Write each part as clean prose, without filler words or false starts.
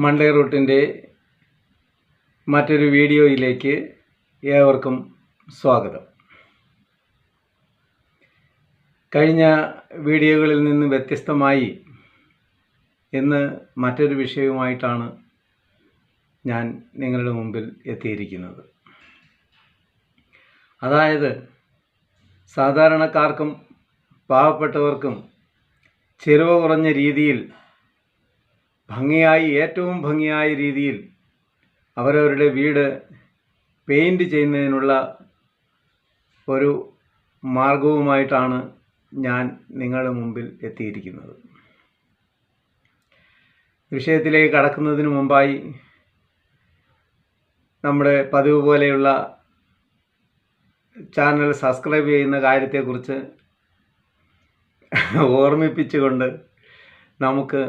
Monday റൂട്ടിൻ്റെ മറ്റൊരു വീഡിയോയിലേക്ക് ഏവർക്കും സ്വാഗതം. കഴിഞ്ഞ വീഡിയോകളിൽ നിന്ന് വ്യത്യസ്തമായി ഇന്ന് മറ്റൊരു വിഷയവുമായിട്ടാണ് ഞാൻ നിങ്ങളുടെ മുമ്പിൽ എത്തിയിരിക്കുന്നത്. അതായത് സാധാരണക്കാർക്കും പാവപ്പെട്ടവർക്കും ചിലവ് കുറഞ്ഞ രീതിയിൽ ഏറ്റവും ഭംഗിയായ രീതിയിൽ അവരവരുടെ വീട് പെയിൻറ് ചെയ്യുന്നതിനുള്ള ഒരു മാർഗവുമായിട്ടാണ് ഞാൻ നിങ്ങളുടെ മുമ്പിൽ എത്തിയിരിക്കുന്നത്. വിഷയത്തിലേക്ക് കടക്കുന്നതിന് മുമ്പായി നമ്മുടെ പതിവ് പോലെയുള്ള ചാനൽ സബ്സ്ക്രൈബ് ചെയ്യുന്ന കാര്യത്തെക്കുറിച്ച് ഓർമ്മിപ്പിച്ചുകൊണ്ട് നമുക്ക്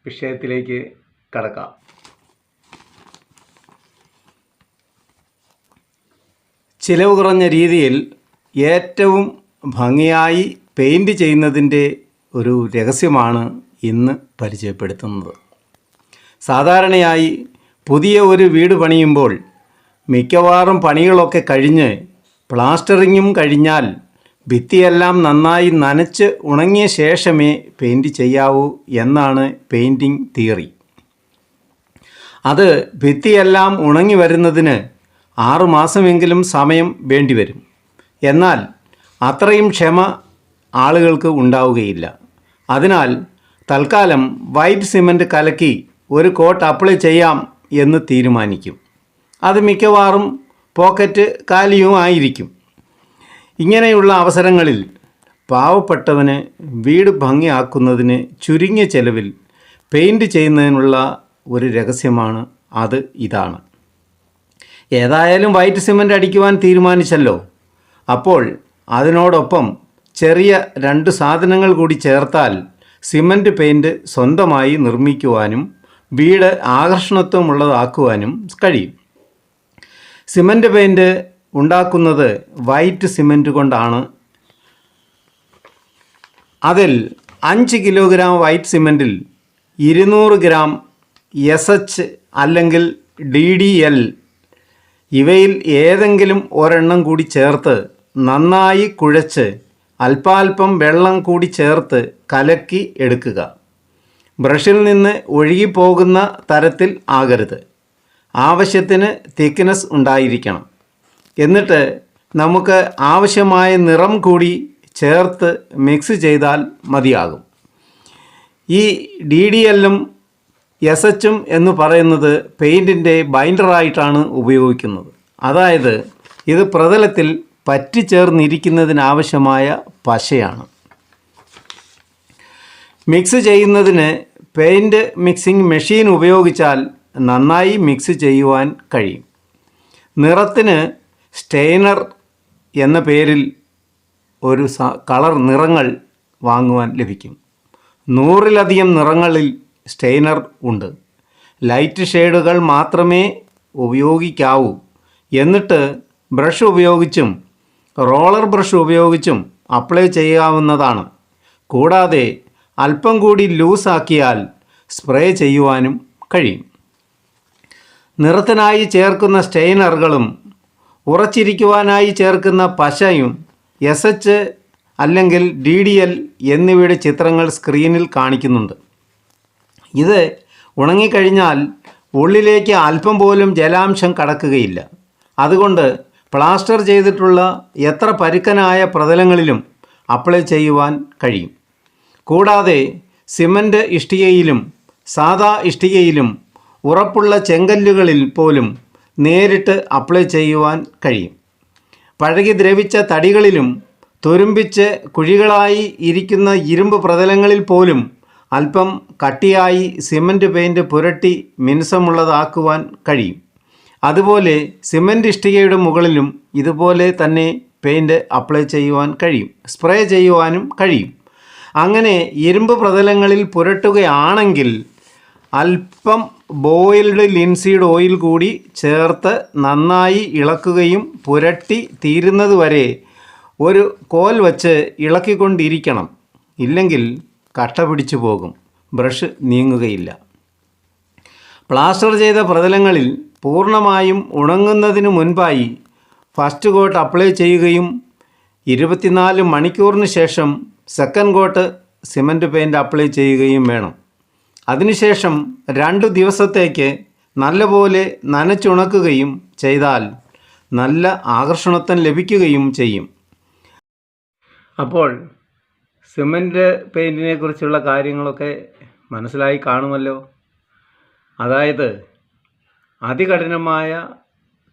വിഷയത്തിലേക്ക് കടക്കാം. ചിലവ് കുറഞ്ഞ രീതിയിൽ ഏറ്റവും ഭംഗിയായി പെയിൻറ് ചെയ്യുന്നതിൻ്റെ ഒരു രഹസ്യമാണ് ഇന്ന് പരിചയപ്പെടുത്തുന്നത്. സാധാരണയായി പുതിയ ഒരു വീട് പണിയുമ്പോൾ മിക്കവാറും പണികളൊക്കെ കഴിഞ്ഞ് പ്ലാസ്റ്ററിങ്ങും കഴിഞ്ഞാൽ ഭിത്തിയെല്ലാം നന്നായി നനച്ച് ഉണങ്ങിയ ശേഷമേ പെയിൻറ് ചെയ്യാവൂ എന്നാണ് പെയിൻറ്റിംഗ് തിയറി. അത് ഭിത്തിയെല്ലാം ഉണങ്ങി വരുന്നതിന് 6 മാസമെങ്കിലും സമയം വേണ്ടിവരും. എന്നാൽ അത്രയും ക്ഷമ ആളുകൾക്ക് ഉണ്ടാവുകയില്ല. അതിനാൽ തൽക്കാലം വൈറ്റ് സിമൻറ്റ് കലക്കി ഒരു കോട്ട് അപ്ലൈ ചെയ്യാം എന്ന് തീരുമാനിക്കും. അത് മിക്കവാറും പോക്കറ്റ് കാലിയുമായിരിക്കും. ഇങ്ങനെയുള്ള അവസരങ്ങളിൽ പാവപ്പെട്ടവന് വീട് ഭംഗിയാക്കുന്നതിന് ചുരുങ്ങിയ ചെലവിൽ പെയിൻറ് ചെയ്യുന്നതിനുള്ള ഒരു രഹസ്യമാണ് ഇതാണ്. ഏതായാലും വൈറ്റ് സിമൻറ്റ് അടിക്കുവാൻ തീരുമാനിച്ചല്ലോ. അപ്പോൾ അതിനോടൊപ്പം ചെറിയ 2 സാധനങ്ങൾ കൂടി ചേർത്താൽ സിമൻറ്റ് പെയിൻറ് സ്വന്തമായി നിർമ്മിക്കുവാനും വീട് ആകർഷണത്വമുള്ളതാക്കുവാനും കഴിയും. സിമൻറ്റ് പെയിൻറ് ഉണ്ടാക്കുന്നത് വൈറ്റ് സിമൻറ്റ് കൊണ്ടാണ്. അതിൽ 5 കിലോഗ്രാം വൈറ്റ് സിമൻറ്റിൽ 200 ഗ്രാം SH അല്ലെങ്കിൽ DDL ഇവയിൽ ഏതെങ്കിലും ഒരെണ്ണം കൂടി ചേർത്ത് നന്നായി കുഴച്ച് അല്പാൽപ്പം വെള്ളം കൂടി ചേർത്ത് കലക്കി എടുക്കുക. ബ്രഷിൽ നിന്ന് ഒഴുകിപ്പോകുന്ന തരത്തിൽ ആകരുത്. ആവശ്യത്തിന് തിക്നെസ് ഉണ്ടായിരിക്കണം. എന്നിട്ട് നമുക്ക് ആവശ്യമായ നിറം കൂടി ചേർത്ത് മിക്സ് ചെയ്താൽ മതിയാകും. ഈ DDLഉം SHഉം എന്ന് പറയുന്നത് പെയിൻറ്റിൻ്റെ ബൈൻഡറായിട്ടാണ് ഉപയോഗിക്കുന്നത്. അതായത് ഇത് പ്രതലത്തിൽ പറ്റിച്ചേർന്നിരിക്കുന്നതിനാവശ്യമായ പശയാണ്. മിക്സ് ചെയ്യുന്നതിന് പെയിൻറ് മിക്സിംഗ് മെഷീൻ ഉപയോഗിച്ചാൽ നന്നായി മിക്സ് ചെയ്യുവാൻ കഴിയും. നിറത്തിന് സ്റ്റെയ്നർ എന്ന പേരിൽ ഒരു കളർ നിറങ്ങൾ വാങ്ങുവാൻ ലഭിക്കും. 100-ലധികം നിറങ്ങളിൽ സ്റ്റെയ്നർ ഉണ്ട്. ലൈറ്റ് ഷെയ്ഡുകൾ മാത്രമേ ഉപയോഗിക്കാവൂ. എന്നിട്ട് ബ്രഷ് ഉപയോഗിച്ചും റോളർ ബ്രഷ് ഉപയോഗിച്ചും അപ്ലൈ ചെയ്യാവുന്നതാണ്. കൂടാതെ അല്പം കൂടി ലൂസാക്കിയാൽ സ്പ്രേ ചെയ്യുവാനും കഴിയും. നിറത്തിനായി ചേർക്കുന്ന സ്റ്റെയ്നറുകളും ഉറച്ചിരിക്കുവാനായി ചേർക്കുന്ന പശയും SH അല്ലെങ്കിൽ DDL എന്നിവയുടെ ചിത്രങ്ങൾ സ്ക്രീനിൽ കാണിക്കുന്നുണ്ട്. ഇത് ഉണങ്ങിക്കഴിഞ്ഞാൽ ഉള്ളിലേക്ക് അല്പം പോലും ജലാംശം കടക്കുകയില്ല. അതുകൊണ്ട് പ്ലാസ്റ്റർ ചെയ്തിട്ടുള്ള എത്ര പരുക്കനായ പ്രതലങ്ങളിലും അപ്ലൈ ചെയ്യുവാൻ കഴിയും. കൂടാതെ സിമൻറ്റ് ഇഷ്ടികയിലും സാദാ ഇഷ്ടികയിലും ഉറപ്പുള്ള ചെങ്കല്ലുകളിൽ പോലും നേരിട്ട് അപ്ലൈ ചെയ്യുവാൻ കഴിയും. പഴകി ദ്രവിച്ച തടികളിലും തുരുമ്പിച്ച് കുഴികളായി ഇരിക്കുന്ന ഇരുമ്പ് പ്രതലങ്ങളിൽ പോലും അല്പം കട്ടിയായി സിമൻറ്റ് പെയിൻറ് പുരട്ടി മിനുസമുള്ളതാക്കുവാൻ കഴിയും. അതുപോലെ സിമൻറ്റ് ഇഷ്ടികയുടെ മുകളിലും ഇതുപോലെ തന്നെ പെയിൻറ് അപ്ലൈ ചെയ്യുവാൻ കഴിയും. സ്പ്രേ ചെയ്യുവാനും കഴിയും. അങ്ങനെ ഇരുമ്പ് പ്രതലങ്ങളിൽ പുരട്ടുകയാണെങ്കിൽ അല്പം ബോയിൽഡ് ലിൻസീഡ് ഓയിൽ കൂടി ചേർത്ത് നന്നായി ഇളക്കുകയും പുരട്ടി തീരുന്നത് വരെ ഒരു കോൽ വച്ച് ഇളക്കിക്കൊണ്ടിരിക്കണം. ഇല്ലെങ്കിൽ കട്ട പിടിച്ചു പോകും, ബ്രഷ് നീങ്ങുകയില്ല. പ്ലാസ്റ്റർ ചെയ്ത പ്രതലങ്ങളിൽ പൂർണ്ണമായും ഉണങ്ങുന്നതിന് മുൻപായി ഫസ്റ്റ് കോട്ട് അപ്ലൈ ചെയ്യുകയും 24 മണിക്കൂറിന് ശേഷം second coat cement paint apply ചെയ്യുകയും വേണം. അതിനുശേഷം 2 ദിവസത്തേക്ക് നല്ലപോലെ നനച്ചുണക്കുകയും ചെയ്താൽ നല്ല ആകർഷണത്വം ലഭിക്കുകയും ചെയ്യും. അപ്പോൾ സിമൻറ്റ് പെയിൻറ്റിനെ കുറിച്ചുള്ള കാര്യങ്ങളൊക്കെ മനസ്സിലായി കാണുമല്ലോ. അതായത് അതികഠിനമായ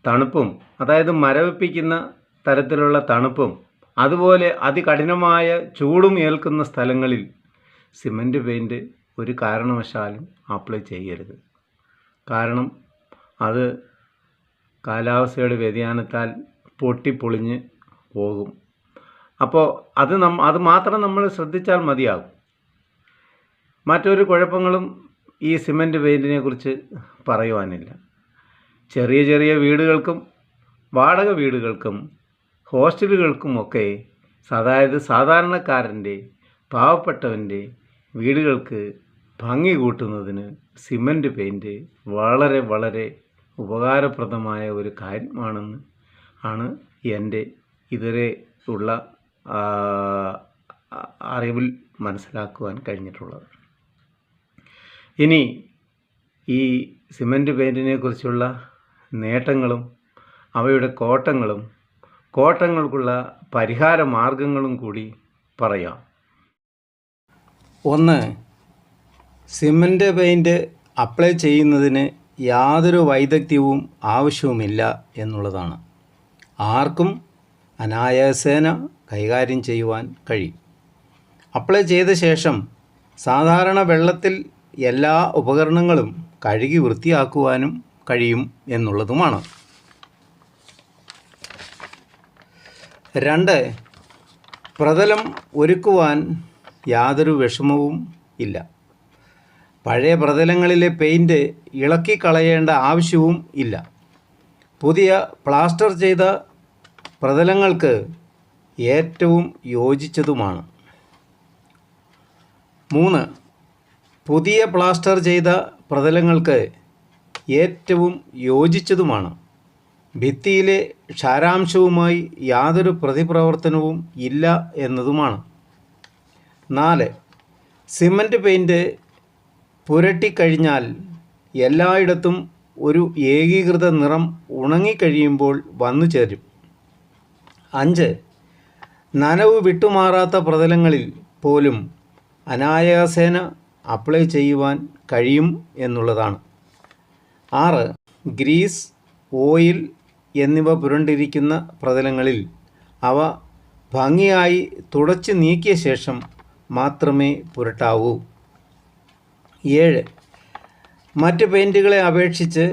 തണുപ്പും, അതായത് മരവിപ്പിക്കുന്ന തരത്തിലുള്ള തണുപ്പും, അതുപോലെ അതികഠിനമായ ചൂടും ഏൽക്കുന്ന സ്ഥലങ്ങളിൽ സിമൻറ്റ് പെയിൻറ്റ് ഒരു കാരണവശാലും അപ്ലൈ ചെയ്യരുത്. കാരണം അത് കാലാവസ്ഥയുടെ വ്യതിയാനത്താൽ പൊട്ടിപ്പൊളിഞ്ഞ് പോകും. അപ്പോൾ അത് മാത്രം നമ്മൾ ശ്രദ്ധിച്ചാൽ മതിയാകും. മറ്റൊരു കുഴപ്പങ്ങളും ഈ സിമൻറ്റ് പെയിൻറ്റിനെ കുറിച്ച് പറയുവാനില്ല. ചെറിയ ചെറിയ വീടുകൾക്കും വാടക വീടുകൾക്കും ഹോസ്റ്റലുകൾക്കുമൊക്കെ, അതായത് സാധാരണക്കാരൻ്റെ, പാവപ്പെട്ടവൻ്റെ വീടുകൾക്ക് ഭംഗി കൂട്ടുന്നതിന് സിമൻറ്റ് പെയിൻറ്റ് വളരെ വളരെ ഉപകാരപ്രദമായ ഒരു കാര്യമാണെന്ന് ആണ് എൻ്റെ ഇതുവരെ ഉള്ള അറിവിൽ മനസ്സിലാക്കുവാൻ കഴിഞ്ഞിട്ടുള്ളത്. ഇനി ഈ സിമൻറ്റ് പെയിൻറ്റിനെ കുറിച്ചുള്ള നേട്ടങ്ങളും അവയുടെ കോട്ടങ്ങൾക്കുള്ള പരിഹാര മാർഗങ്ങളും കൂടി പറയാം. 1. സിമൻറ്റ് പെയിൻറ്റ് അപ്ലൈ ചെയ്യുന്നതിന് യാതൊരു വൈദഗ്ധ്യവും ആവശ്യവുമില്ല എന്നുള്ളതാണ്. ആർക്കും അനായാസേന കൈകാര്യം ചെയ്യുവാൻ കഴിയും. അപ്ലൈ ചെയ്ത ശേഷം സാധാരണ വെള്ളത്തിൽ എല്ലാ ഉപകരണങ്ങളും കഴുകി വൃത്തിയാക്കുവാനും കഴിയും എന്നുള്ളതുമാണ്. 2. പ്രതലം ഒരുക്കുവാൻ യാതൊരു വിഷമവും ഇല്ല. പഴയ പ്രതലങ്ങളിലെ പെയിൻറ്റ് ഇളക്കിക്കളയേണ്ട ആവശ്യവും ഇല്ല. പുതിയ പ്ലാസ്റ്റർ ചെയ്ത പ്രതലങ്ങൾക്ക് ഏറ്റവും യോജിച്ചതുമാണ്. 3. പുതിയ പ്ലാസ്റ്റർ ചെയ്ത പ്രതലങ്ങൾക്ക് ഏറ്റവും യോജിച്ചതുമാണ്. ഭിത്തിയിലെ ക്ഷാരാംശവുമായി യാതൊരു പ്രതിപ്രവർത്തനവും ഇല്ല എന്നതുമാണ്. 4. സിമൻറ്റ് പെയിൻറ്റ് പുരട്ടിക്കഴിഞ്ഞാൽ എല്ലായിടത്തും ഒരു ഏകീകൃത നിറം ഉണങ്ങിക്കഴിയുമ്പോൾ വന്നു ചേരും. 5. നനവ് വിട്ടുമാറാത്ത പ്രതലങ്ങളിൽ പോലും അനായാസേന അപ്ലൈ ചെയ്യുവാൻ കഴിയും എന്നുള്ളതാണ്. 6. ഗ്രീസ്, ഓയിൽ എന്നിവ പുരണ്ടിരിക്കുന്ന പ്രതലങ്ങളിൽ അവ ഭംഗിയായി തുടച്ച് നീക്കിയ ശേഷം മാത്രമേ പുരട്ടാവൂ. 7. മറ്റ് പെയിൻറ്റുകളെ അപേക്ഷിച്ച്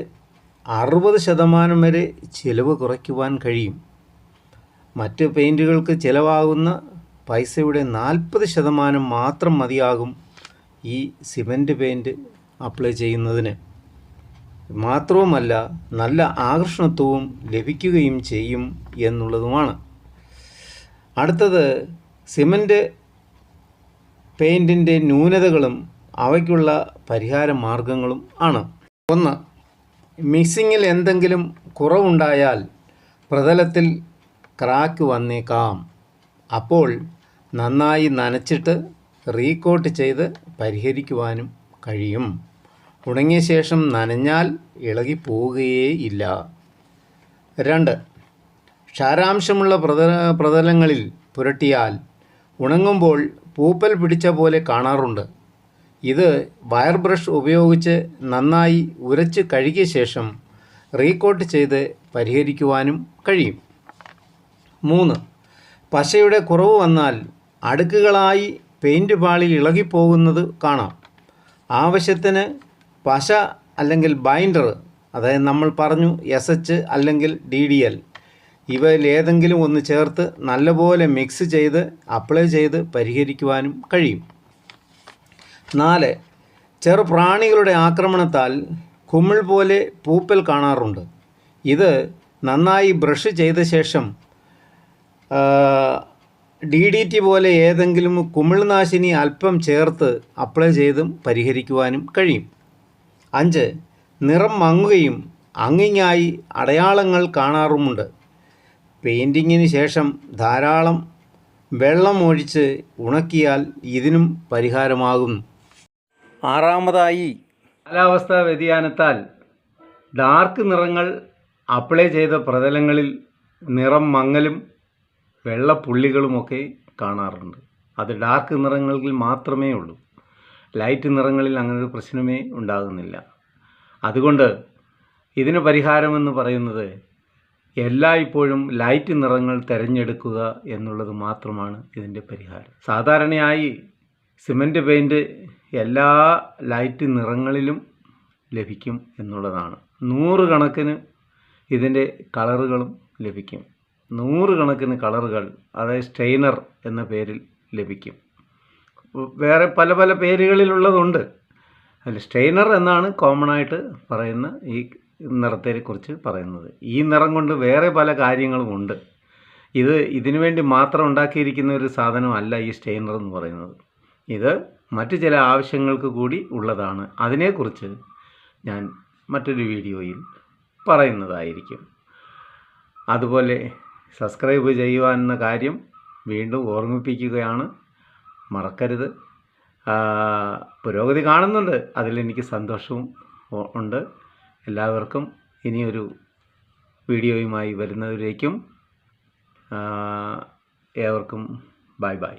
60% വരെ ചിലവ് കുറയ്ക്കുവാൻ കഴിയും. മറ്റ് പെയിൻറ്റുകൾക്ക് ചിലവാകുന്ന പൈസയുടെ 40% മാത്രം മതിയാകും ഈ സിമൻറ്റ് പെയിൻറ്റ് അപ്ലൈ ചെയ്യുന്നതിന്. മാത്രവുമല്ല, നല്ല ആകർഷണത്വവും ലഭിക്കുകയും ചെയ്യും എന്നുള്ളതുമാണ്. അടുത്തത് സിമൻറ്റ് പെയിൻറ്റിൻ്റെ ന്യൂനതകളും അവയ്ക്കുള്ള പരിഹാര മാർഗങ്ങളും ആണ്. 1. മിക്സിങ്ങിൽ എന്തെങ്കിലും കുറവുണ്ടായാൽ പ്രതലത്തിൽ ക്രാക്ക് വന്നേക്കാം. അപ്പോൾ നന്നായി നനച്ചിട്ട് റീകോട്ട് ചെയ്ത് പരിഹരിക്കുവാനും കഴിയും. ഉണങ്ങിയ ശേഷം നനഞ്ഞാൽ ഇളകിപ്പോവുകയേയില്ല. 2. ക്ഷാരാംശമുള്ള പ്രതലങ്ങളിൽ പുരട്ടിയാൽ ഉണങ്ങുമ്പോൾ പൂപ്പൽ പിടിച്ച പോലെ കാണാറുണ്ട്. ഇത് വയർ ബ്രഷ് ഉപയോഗിച്ച് നന്നായി ഉരച്ച് കഴുകിയ ശേഷം റീകോട്ട് ചെയ്ത് പരിഹരിക്കുവാനും കഴിയും. 3. പശയുടെ കുറവ് വന്നാൽ അടുക്കുകളായി പെയിൻറ്റ് പാളിൽ ഇളകിപ്പോകുന്നത് കാണാം. ആവശ്യത്തിന് പശ അല്ലെങ്കിൽ ബൈൻഡർ, അതായത് നമ്മൾ പറഞ്ഞു SH അല്ലെങ്കിൽ DDL, ഇവയിലേതെങ്കിലും ഒന്ന് ചേർത്ത് നല്ലപോലെ മിക്സ് ചെയ്ത് അപ്ലൈ ചെയ്ത് പരിഹരിക്കുവാനും കഴിയും. 4. ചെറുപ്രാണികളുടെ ആക്രമണത്താൽ കുമിൾ പോലെ പൂപ്പൽ കാണാറുണ്ട്. ഇത് നന്നായി ബ്രഷ് ചെയ്ത ശേഷം DDT പോലെ ഏതെങ്കിലും കുമിൾനാശിനി അല്പം ചേർത്ത് അപ്ലൈ ചെയ്തും പരിഹരിക്കുവാനും കഴിയും. 5. നിറം മങ്ങുകയും അങ്ങിങ്ങായി അടയാളങ്ങൾ കാണാറുമുണ്ട്. പെയിൻറ്റിങ്ങിന് ശേഷം ധാരാളം വെള്ളം ഒഴിച്ച് ഉണക്കിയാൽ ഇതിനും പരിഹാരമാകും. ആറാമതായി, കാലാവസ്ഥാ വ്യതിയാനത്താൽ ഡാർക്ക് നിറങ്ങൾ അപ്ലൈ ചെയ്ത പ്രതലങ്ങളിൽ നിറം മങ്ങലും വെള്ളപ്പുള്ളികളുമൊക്കെ കാണാറുണ്ട്. അത് ഡാർക്ക് നിറങ്ങളിൽ മാത്രമേ ഉള്ളൂ. ലൈറ്റ് നിറങ്ങളിൽ അങ്ങനൊരു പ്രശ്നമേ ഉണ്ടാകുന്നില്ല. അതുകൊണ്ട് ഇതിന് പരിഹാരമെന്ന് പറയുന്നത് എല്ലായ്പ്പോഴും ലൈറ്റ് നിറങ്ങൾ തിരഞ്ഞെടുക്കുക എന്നുള്ളത് മാത്രമാണ് ഇതിൻ്റെ പരിഹാരം. സാധാരണയായി സിമൻറ്റ് പെയിൻറ്റ് എല്ലാ ലൈറ്റ് നിറങ്ങളിലും ലഭിക്കും എന്നുള്ളതാണ്. 100 കണക്കിന് ഇതിൻ്റെ കളറുകളും ലഭിക്കും. 100 കണക്കിന് കളറുകൾ, അതായത് സ്റ്റെയിനർ എന്ന പേരിൽ ലഭിക്കും. വേറെ പല പല പേരുകളിലുള്ളതുണ്ട്. അതിൽ സ്റ്റെയിനർ എന്നാണ് കോമൺ ആയിട്ട് പറയുന്ന ഈ നിറത്തെക്കുറിച്ച് പറയുന്നത്. ഈ നിറം കൊണ്ട് വേറെ പല കാര്യങ്ങളുമുണ്ട്. ഇതിനു വേണ്ടി മാത്രം ഉണ്ടാക്കിയിരിക്കുന്ന ഒരു സാധനമല്ല ഈ സ്റ്റെയിനർ എന്ന് പറയുന്നത്. ഇത് മറ്റു ചില ആവശ്യങ്ങൾക്ക് കൂടി ഉള്ളതാണ്. അതിനെക്കുറിച്ച് ഞാൻ മറ്റൊരു വീഡിയോയിൽ പറയുന്നതായിരിക്കും. അതുപോലെ സബ്സ്ക്രൈബ് ചെയ്യുവാനെന്ന കാര്യം വീണ്ടും ഓർമ്മിപ്പിക്കുകയാണ്. മറക്കരുത്. പുരോഗതി കാണുന്നുണ്ട്, അതിലെനിക്ക് സന്തോഷവും ഉണ്ട്. എല്ലാവർക്കും ഇനിയൊരു വീഡിയോയുമായി വരുന്നതിലേക്കും ഏവർക്കും ബൈ ബൈ.